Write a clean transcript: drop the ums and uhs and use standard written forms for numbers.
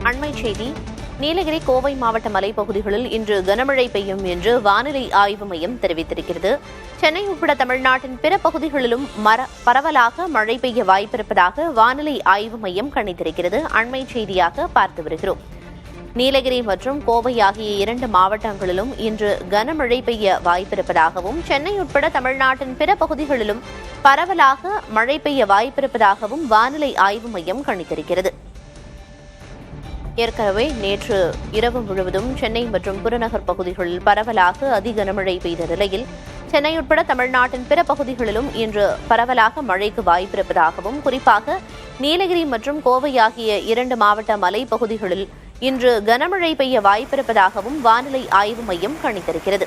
அண்மைச் செய்தி. நீலகிரி, கோவை மாவட்ட மலைப்பகுதிகளில் இன்று கனமழை பெய்யும் என்று வானிலை ஆய்வு மையம் தெரிவித்திருக்கிறது. சென்னை உட்பட தமிழ்நாட்டின் பிற பகுதிகளிலும் பரவலாக மழை பெய்ய வாய்ப்பிருப்பதாக வானிலை ஆய்வு மையம் கணித்திருக்கிறது. அண்மைச் செய்தியாக பார்த்து வருகிறோம். நீலகிரி மற்றும் கோவை ஆகிய 2 மாவட்டங்களிலும் இன்று கனமழை பெய்ய வாய்ப்பிருப்பதாகவும், சென்னை உட்பட தமிழ்நாட்டின் பிற பகுதிகளிலும் பரவலாக மழை பெய்ய வாய்ப்பிருப்பதாகவும் வானிலை ஆய்வு மையம் கணித்திருக்கிறது. ஏற்கனவே நேற்று இரவு முழுவதும் சென்னை மற்றும் புறநகர் பகுதிகளில் பரவலாக அதிகனமழை பெய்த நிலையில், சென்னை உட்பட தமிழ்நாட்டின் பிற பகுதிகளிலும் இன்று பரவலாக மழைக்கு வாய்ப்பிருப்பதாகவும், குறிப்பாக நீலகிரி மற்றும் கோவை ஆகிய 2 மாவட்ட மலைப்பகுதிகளில் இன்று கனமழை பெய்ய வாய்ப்பிருப்பதாகவும் வானிலை ஆய்வு மையம் கணித்திருக்கிறது.